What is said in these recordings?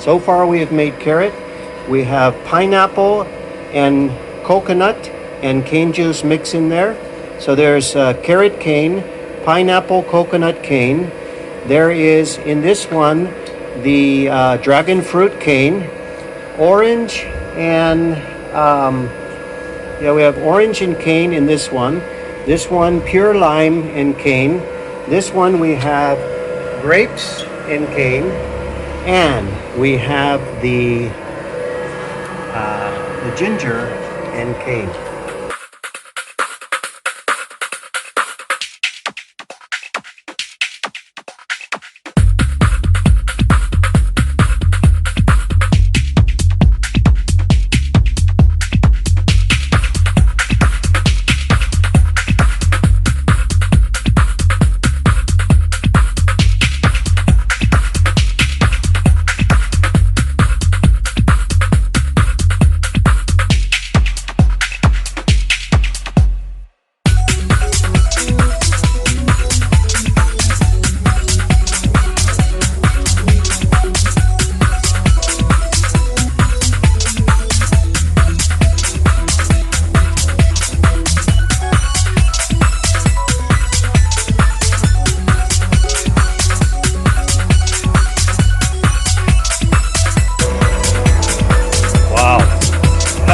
So far we have made carrot. We have pineapple and coconut and cane juice mix in there. So there's carrot cane, pineapple coconut cane. There is in this one the dragon fruit cane, orange and we have orange and cane in this one. This one pure lime and cane. This one we have grapes and cane, and we have the ginger and cane.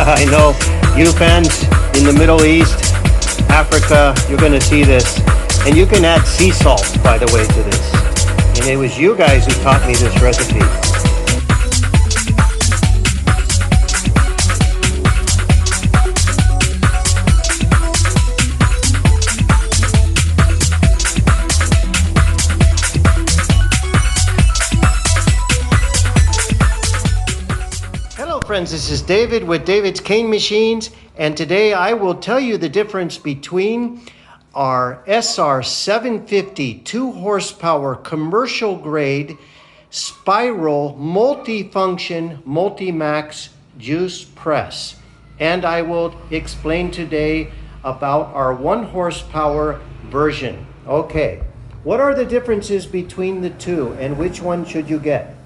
I know you fans in the Middle East, Africa, you're going to see this. And you can add sea salt, by the way, to this. And it was you guys who taught me this recipe. Friends, this is David with David's Cane Machines, and today I will tell you the difference between our SR750 2 horsepower commercial grade spiral multifunction MultiMax juice press. And I will explain today about our 1 horsepower version. Okay, what are the differences between the two and which one should you get?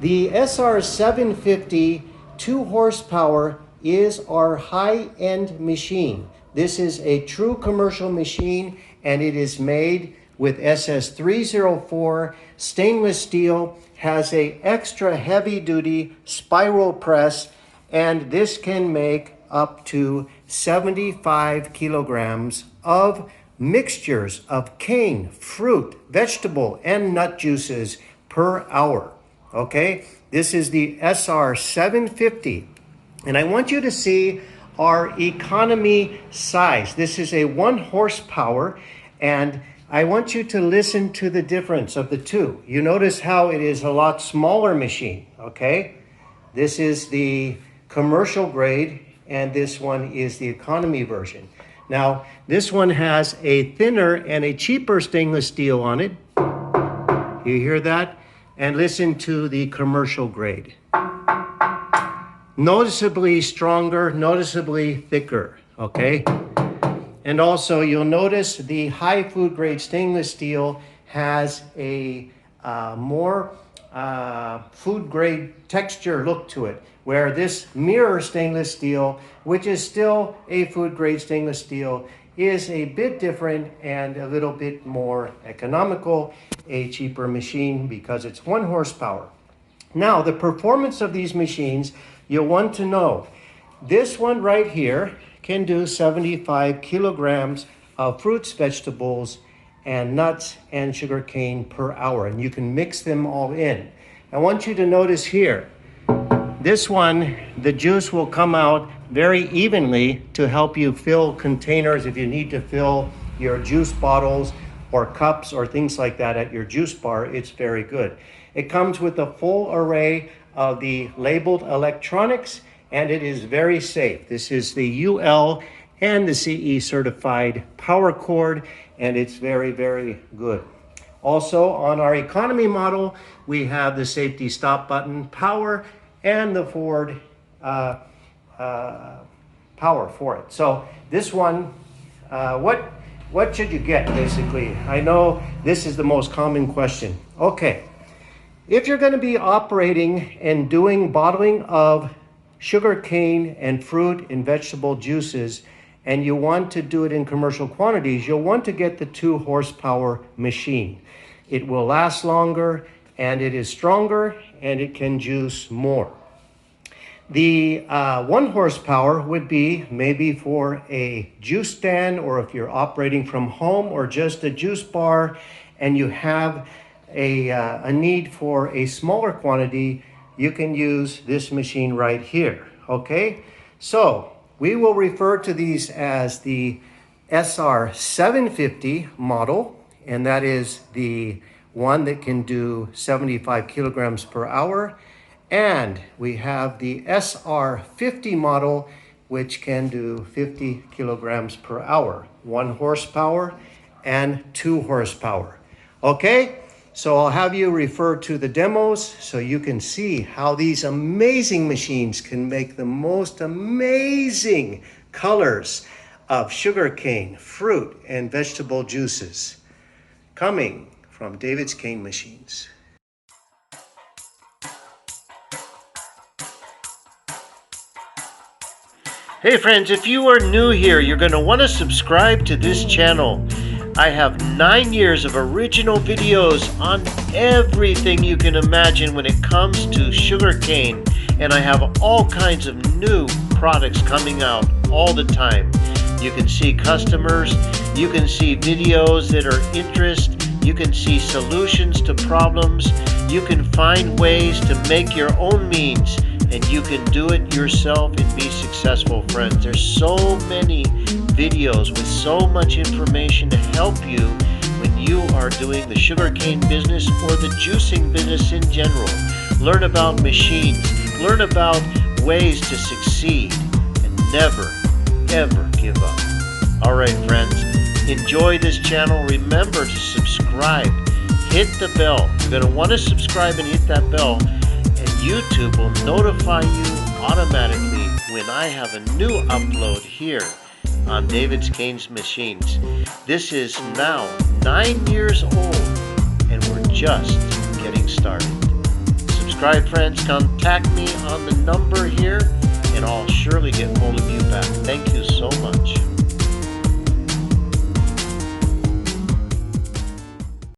The SR750 2 horsepower is our high-end machine. This is a true commercial machine, and it is made with SS304 stainless steel, has a extra heavy-duty spiral press, and this can make up to 75 kilograms of mixtures of cane, fruit, vegetable, and nut juices per hour. Okay, this is the SR750, and I want you to see our economy size. This is a 1 horsepower, and I want you to listen to the difference of the two. You notice how it is a lot smaller machine, okay? This is the commercial grade, and this one is the economy version. Now, this one has a thinner and a cheaper stainless steel on it. You hear that? And listen to the commercial grade. Noticeably stronger, noticeably thicker, okay? And also you'll notice the high food grade stainless steel has a more food grade texture look to it, where this mirror stainless steel, which is still a food grade stainless steel, is a bit different and a little bit more economical, a cheaper machine because it's 1 horsepower. Now, the performance of these machines, you'll want to know. This one right here can do 75 kilograms of fruits, vegetables, and nuts and sugarcane per hour, and you can mix them all in. I want you to notice here, this one, the juice will come out very evenly to help you fill containers if you need to fill your juice bottles or cups or things like that at your juice bar. It's very good. It comes with a full array of the labeled electronics, and it is very safe. This is the UL and the CE certified power cord, and it's very, very good. Also, on our economy model, we have the safety stop button power and the forward power for it. So this one, what should you get, basically? I know this is the most common question. Okay, If you're going to be operating and doing bottling of sugarcane and fruit and vegetable juices, and you want to do it in commercial quantities, you'll want to get the 2 horsepower machine. It will last longer, and it is stronger, and it can juice more. The 1 horsepower would be maybe for a juice stand, or if you're operating from home or just a juice bar and you have a need for a smaller quantity, you can use this machine right here. Okay, so we will refer to these as the SR750 model, and that is the one that can do 75 kilograms per hour. And we have the SR50 model, which can do 50 kilograms per hour, 1 horsepower and 2 horsepower. Okay, so I'll have you refer to the demos so you can see how these amazing machines can make the most amazing colors of sugarcane, fruit, and vegetable juices. Coming from David's Cane Machines. Hey friends, if you are new here, you're going to want to subscribe to this channel. I have 9 years of original videos on everything you can imagine when it comes to sugarcane, and I have all kinds of new products coming out all the time. You can see customers, you can see videos that are interest, you can see solutions to problems, you can find ways to make your own means, and you can do it yourself and be successful, friends. There's so many videos with so much information to help you when you are doing the sugarcane business or the juicing business in general. Learn about machines, learn about ways to succeed, and never, ever give up. All right, friends, enjoy this channel. Remember to subscribe. Hit the bell. You're going to want to subscribe and hit that bell, and YouTube will notify you automatically when I have a new upload here on David's Cane's Machines. This is now 9 years old, and we're just getting started. Subscribe, friends. Contact me on the number here, and I'll surely get hold of you back. Thank you so much.